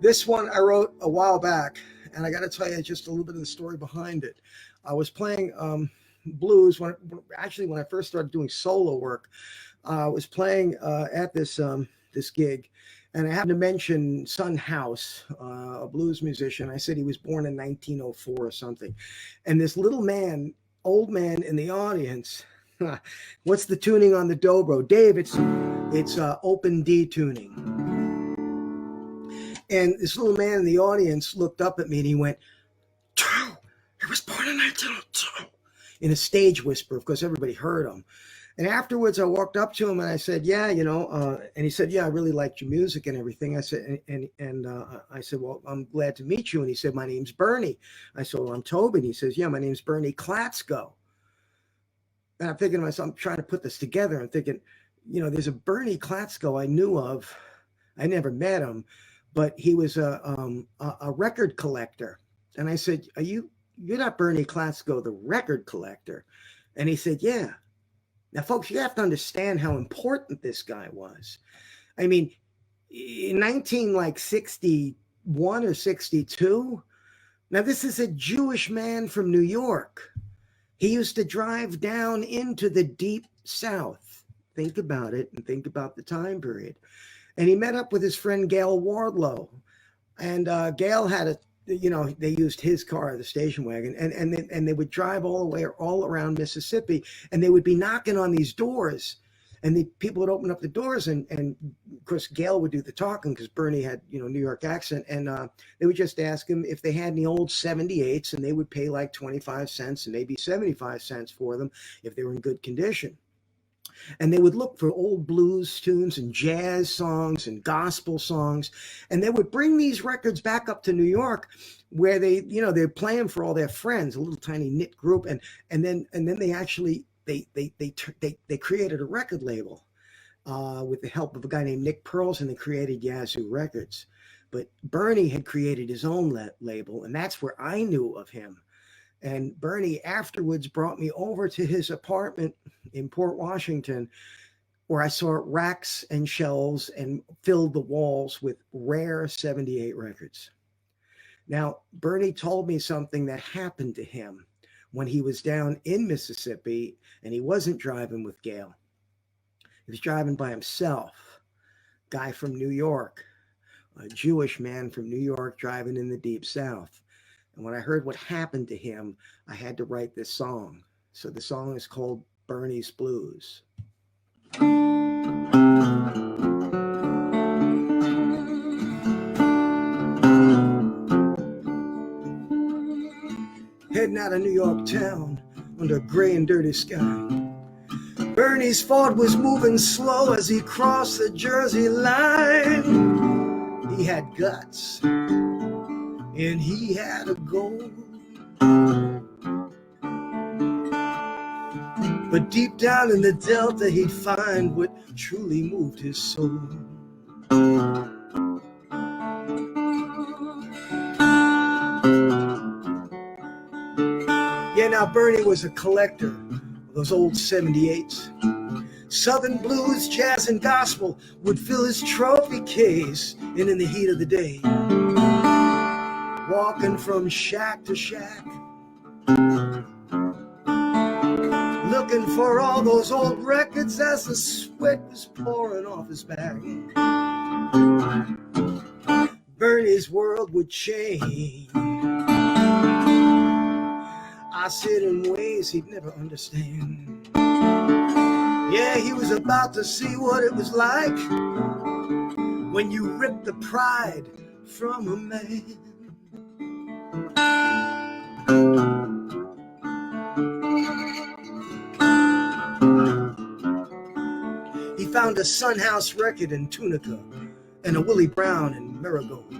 This one I wrote a while back, and I got to tell you just a little bit of the story behind it. I was playing blues when I first started doing solo work. I was playing at this gig, and I happened to mention Son House, a blues musician. I said he was born in 1904 or something, and this little man, old man in the audience. What's the tuning on the dobro, Dave? It's open D tuning. And this little man in the audience looked up at me and he went, "True, he was born in 1902," in a stage whisper, of course everybody heard him. And afterwards I walked up to him and I said, "Yeah, and he said, "Yeah, I really liked your music and everything." I said, I said, "Well, I'm glad to meet you." And he said, "My name's Bernie." I said, "Well, I'm Toby." And he says, "Yeah, my name's Bernie Klatsko." And I'm thinking to myself, I'm trying to put this together. I'm thinking, there's a Bernie Klatsko I knew of. I never met him, but he was a record collector. And I said, you're not Bernie Klatsko, the record collector?" And he said, "Yeah." Now, folks, you have to understand how important this guy was. I mean, in 1961 or 62, now this is a Jewish man from New York. He used to drive down into the deep South. Think about it and think about the time period. And he met up with his friend Gail Wardlow. And Gail had they used his car, the station wagon, and they would drive all around Mississippi, and they would be knocking on these doors, and the people would open up the doors, and of course Gail would do the talking because Bernie had New York accent, and they would just ask him if they had any old 78s, and they would pay like 25 cents and maybe 75 cents for them if they were in good condition. And they would look for old blues tunes and jazz songs and gospel songs. And they would bring these records back up to New York where they're playing for all their friends, a little tiny knit group. And then they actually, they created a record label with the help of a guy named Nick Pearls, and they created Yazoo Records. But Bernie had created his own label, and that's where I knew of him. And Bernie afterwards brought me over to his apartment in Port Washington, where I saw racks and shelves and filled the walls with rare 78 records. Now, Bernie told me something that happened to him when he was down in Mississippi, and he wasn't driving with Gail. He was driving by himself, guy from New York, a Jewish man from New York driving in the deep South. And when I heard what happened to him, I had to write this song. So the song is called Bernie's Blues. Heading out of New York town under a gray and dirty sky, Bernie's Ford was moving slow as he crossed the Jersey line. He had guts and he had a goal, but deep down in the Delta he'd find what truly moved his soul. Yeah, now Bernie was a collector of those old 78s. Southern blues, jazz, and gospel would fill his trophy case, and in the heat of the day, walking from shack to shack, looking for all those old records as the sweat was pouring off his back. Bernie's world would change. I said in ways he'd never understand. Yeah, he was about to see what it was like when you rip the pride from a man. He found a Son House record in Tunica and a Willie Brown in Marigold.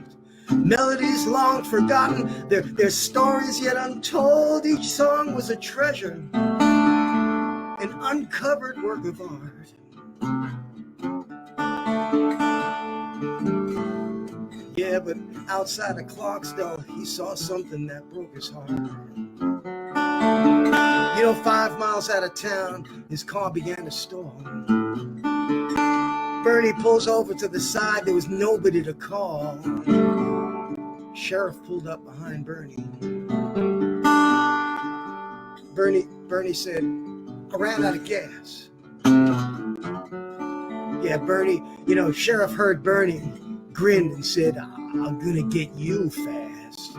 Melodies long forgotten, their stories yet untold. Each song was a treasure, an uncovered work of art. Yeah, but outside of Clarksdale, he saw something that broke his heart. 5 miles out of town, his car began to stall. Bernie pulls over to the side. There was nobody to call. Sheriff pulled up behind Bernie. Bernie said, I ran out of gas. Yeah, Bernie, Sheriff heard Bernie, grinned and said, I'm gonna get you fast.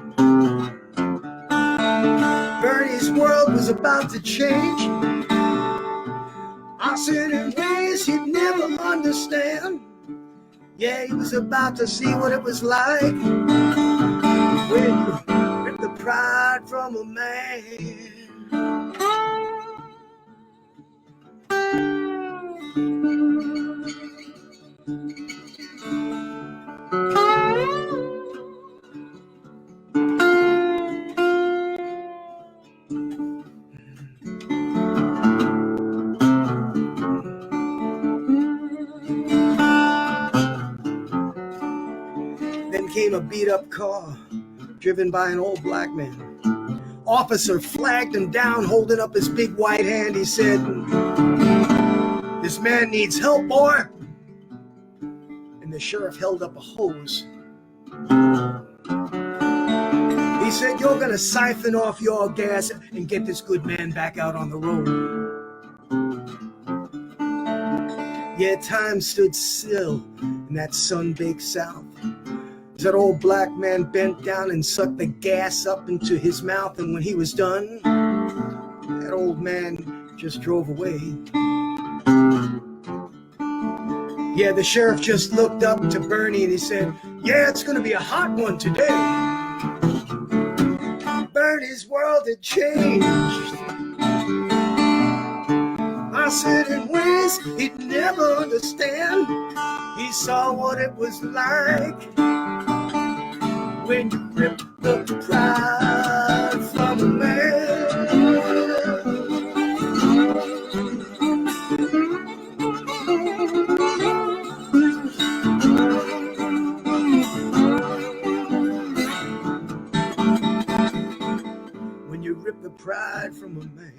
Bernie's world was about to change. I said in ways he'd never understand. Yeah, he was about to see what it was like when you rip the pride from a man. Then came a beat-up car driven by an old black man. Officer flagged him down, holding up his big white hand. He said, this man needs help, boy. And the sheriff held up a hose. He said, you're gonna siphon off your gas and get this good man back out on the road. Yeah, time stood still in that sun-baked South. That old black man bent down and sucked the gas up into his mouth, and when he was done, that old man just drove away. Yeah, the sheriff just looked up to Bernie and he said, yeah, it's gonna be a hot one today. Bernie's world had changed. I said in ways he'd never understand. He saw what it was like when you rip the pride from a man. When you rip the pride from a man.